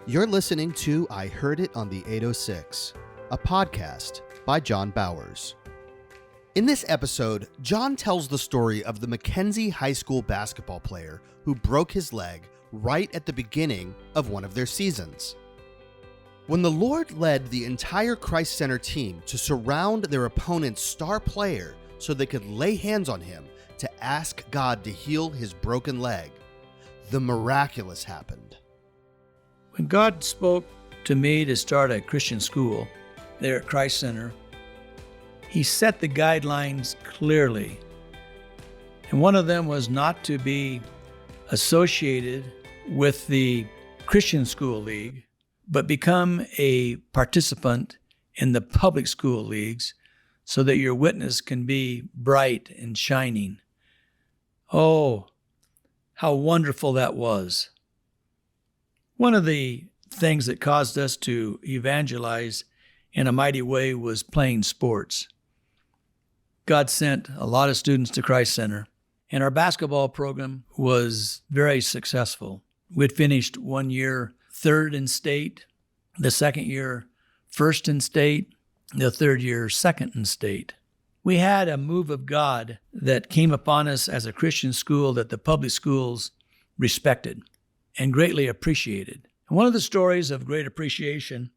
You're listening to I Heard It on the 806, a podcast by John Bowers. In this episode, John tells the story of the McKenzie High School basketball player who broke his leg right at the beginning of one of their seasons. When the Lord led the entire Christ Center team to surround their opponent's star player so they could lay hands on him to ask God to heal his broken leg, the miraculous happened. When God spoke to me to start a Christian school there at Christ Center, He set the guidelines clearly. And one of them was not to be associated with the Christian School League, but become a participant in the public school leagues so that your witness can be bright and shining. Oh, how wonderful that was. One of the things that caused us to evangelize in a mighty way was playing sports. God sent a lot of students to Christ Center, and our basketball program was very successful. We'd finished one year third in state, the second year first in state, the third year second in state. We had a move of God that came upon us as a Christian school that the public schools respected and greatly appreciated. And one of the stories of great appreciation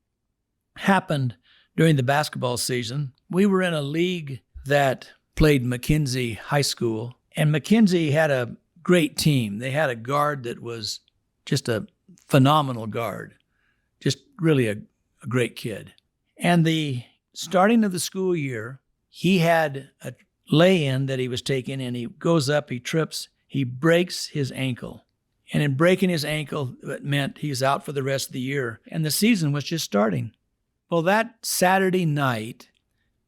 happened during the basketball season. We were in a league that played McKenzie High School, and McKenzie had a great team. They had a guard that was just a phenomenal guard, just really a great kid. And the starting of the school year, he had a lay-in that he was taking, and he goes up, he trips, he breaks his ankle. And in breaking his ankle, it meant he's out for the rest of the year. And the season was just starting. Well, that Saturday night,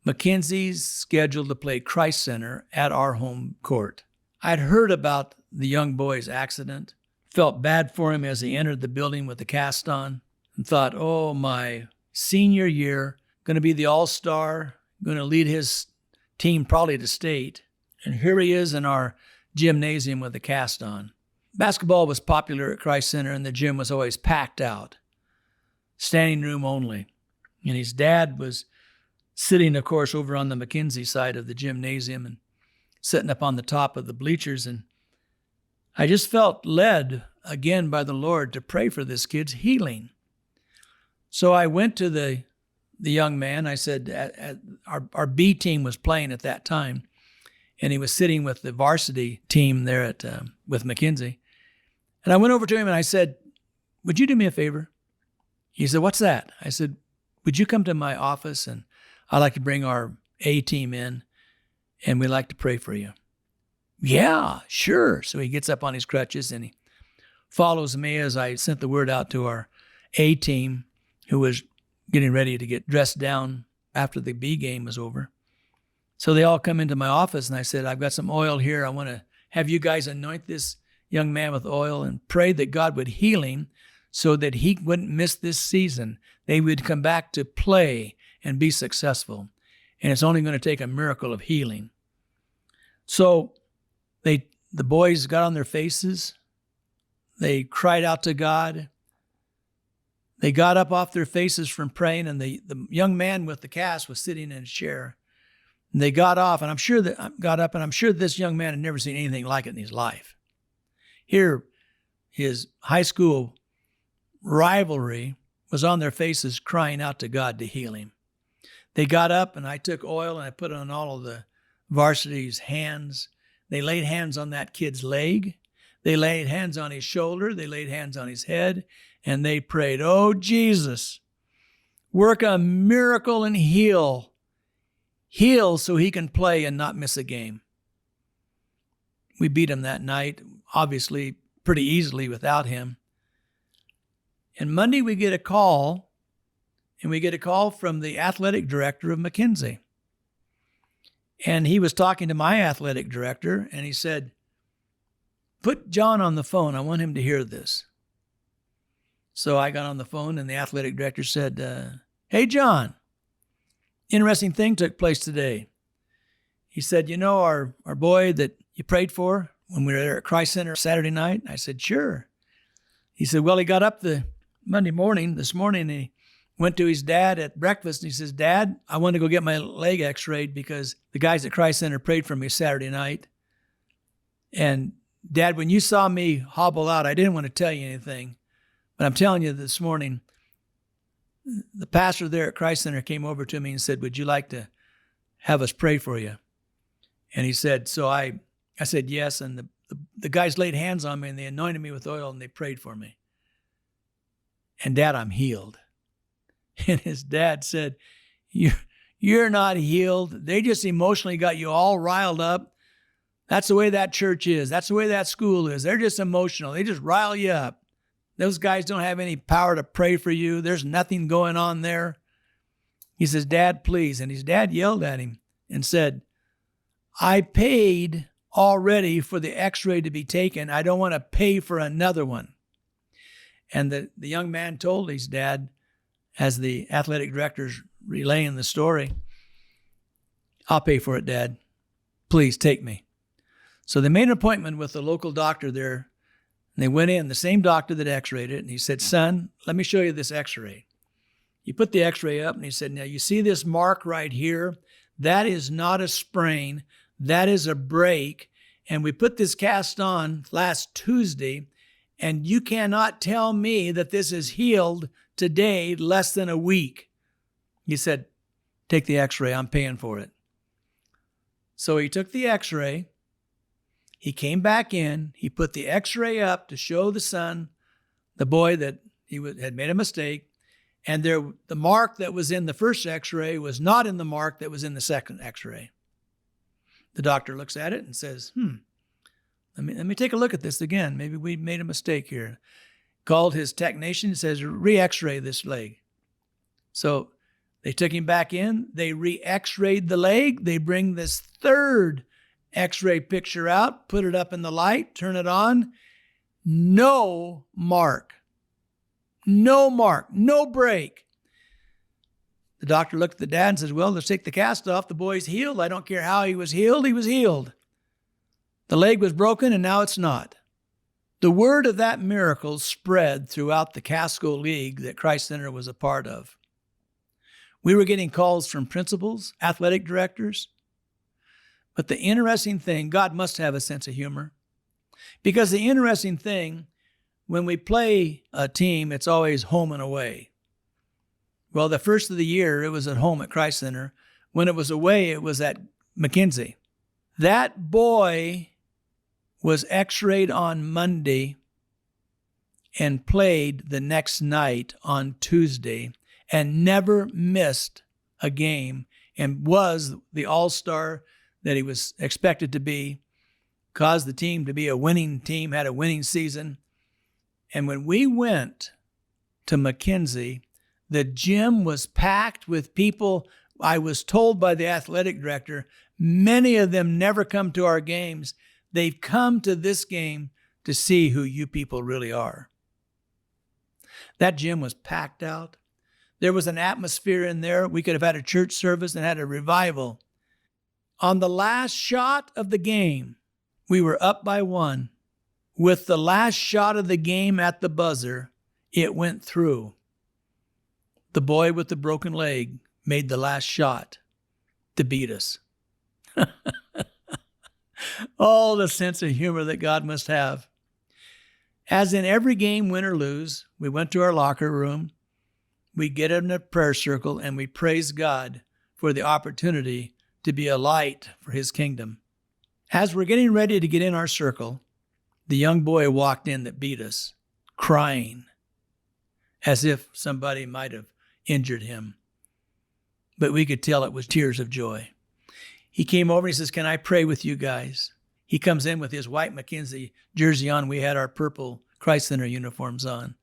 McKenzie's scheduled to play Christ Center at our home court. I'd heard about the young boy's accident, felt bad for him as he entered the building with the cast on, and thought, oh, my senior year, going to be the all-star, going to lead his team probably to state. And here he is in our gymnasium with the cast on. Basketball was popular at Christ Center, and the gym was always packed out, standing room only. And his dad was sitting, of course, over on the McKenzie side of the gymnasium and sitting up on the top of the bleachers. And I just felt led again by the Lord to pray for this kid's healing. So I went to the young man. I said, our B team was playing at that time, and he was sitting with the varsity team there with McKenzie. And I went over to him and I said, would you do me a favor? He said, what's that? I said, would you come to my office, and I'd like to bring our A team in, and we'd like to pray for you. Yeah, sure. So he gets up on his crutches and he follows me as I sent the word out to our A team, who was getting ready to get dressed down after the B game was over. So they all come into my office, and I said, I've got some oil here. I want to have you guys anoint this young man with oil and pray that God would heal him so that he wouldn't miss this season. They would come back to play and be successful. And it's only going to take a miracle of healing. So the boys got on their faces. They cried out to God. They got up off their faces from praying, and the young man with the cast was sitting in a chair. And they got off, and I'm sure this young man had never seen anything like it in his life. Here, his high school rivalry was on their faces crying out to God to heal him. They got up, and I took oil and I put it on all of the varsity's hands. They laid hands on that kid's leg. They laid hands on his shoulder. They laid hands on his head, and they prayed, oh, Jesus, work a miracle and heal. Heal so he can play and not miss a game. We beat him that night, obviously pretty easily without him. And Monday we get a call, and we get a call from the athletic director of McKenzie. And he was talking to my athletic director, and he said, put John on the phone. I want him to hear this. So I got on the phone, and the athletic director said, hey, John, interesting thing took place today. He said, you know, our boy that you prayed for when we were there at Christ Center Saturday night? I said, sure. He said, well, he got up the Monday morning, this morning, he went to his dad at breakfast, and he says, Dad, I want to go get my leg x-rayed because the guys at Christ Center prayed for me Saturday night. And Dad, when you saw me hobble out, I didn't want to tell you anything, but I'm telling you this morning, the pastor there at Christ Center came over to me and said, would you like to have us pray for you? And he said, so I said yes, and the guys laid hands on me, and they anointed me with oil, and they prayed for me. And Dad, I'm healed. And his dad said, you're not healed. They just emotionally got you all riled up. That's the way that church is. That's the way that school is. They're just emotional. They just rile you up. Those guys don't have any power to pray for you. There's nothing going on there. He says, Dad, please. And his dad yelled at him and said, I paid already for the x-ray to be taken. I don't want to pay for another one. And the young man told his dad, as the athletic director's relaying the story, I'll pay for it, Dad. Please take me. So they made an appointment with the local doctor there. And they went in, the same doctor that x-rayed it, and he said, son, let me show you this x-ray. He put the x-ray up, and he said, now you see this mark right here? That is not a sprain. That is a break. And we put this cast on last Tuesday, and you cannot tell me that this is healed today, less than a week. He said, take the x-ray. I'm paying for it. So he took the x-ray. He came back in, he put the x-ray up to show the son, the boy, that he had made a mistake, and the mark that was in the first x-ray was not in the mark that was in the second x-ray. The doctor looks at it and says, let me take a look at this again. Maybe we made a mistake here. Called his technician and says, re-x-ray this leg. So they took him back in, they re-x-rayed the leg, they bring this third x-ray picture out, put it up in the light, turn it on. No mark. No mark. No break. The doctor looked at the dad and says, well, let's take the cast off. The boy's healed. I don't care how he was healed. He was healed. The leg was broken, and now it's not. The word of that miracle spread throughout the Casco League that Christ Center was a part of. We were getting calls from principals, athletic directors. But the interesting thing, God must have a sense of humor. Because the interesting thing, when we play a team, it's always home and away. Well, the first of the year, it was at home at Christ Center. When it was away, it was at McKenzie. That boy was x-rayed on Monday and played the next night on Tuesday and never missed a game and was the all-star that he was expected to be, caused the team to be a winning team, had a winning season. And when we went to McKenzie, the gym was packed with people. I was told by the athletic director, many of them never come to our games. They've come to this game to see who you people really are. That gym was packed out. There was an atmosphere in there. We could have had a church service and had a revival. On the last shot of the game, we were up by 1. With the last shot of the game at the buzzer, it went through. The boy with the broken leg made the last shot to beat us. Oh, the sense of humor that God must have. As in every game, win or lose, we went to our locker room, we get in a prayer circle, and we praise God for the opportunity to be a light for his kingdom. As we're getting ready to get in our circle, the young boy walked in that beat us, crying, as if somebody might have injured him. But we could tell it was tears of joy. He came over and he says, can I pray with you guys? He comes in with his white McKenzie jersey on. We had our purple Christ Center uniforms on.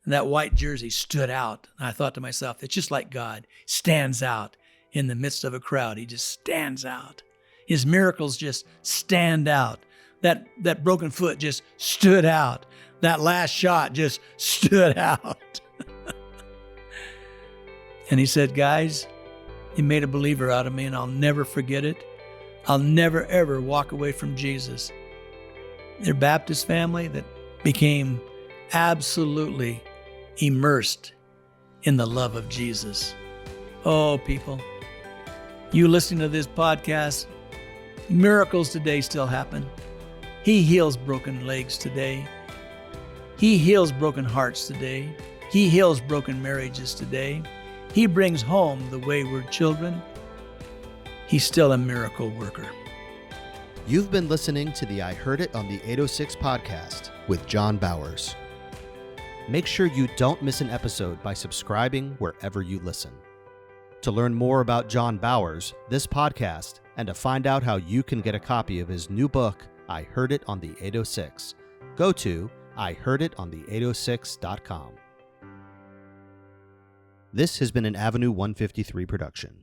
And that white jersey stood out. And I thought to myself, it's just like God stands out in the midst of a crowd. He just stands out. His miracles just stand out. That broken foot just stood out. That last shot just stood out. And he said, guys, you made a believer out of me, and I'll never forget it. I'll never, ever walk away from Jesus. They're a Baptist family that became absolutely immersed in the love of Jesus. Oh, people, you listening to this podcast, miracles today still happen. He heals broken legs today. He heals broken hearts today. He heals broken marriages today. He brings home the wayward children. He's still a miracle worker. You've been listening to the I Heard It on the 806 podcast with John Bowers. Make sure you don't miss an episode by subscribing wherever you listen. To learn more about John Bowers, this podcast, and to find out how you can get a copy of his new book, I Heard It on the 806, go to ihearditonthe806.com. This has been an Avenue 153 production.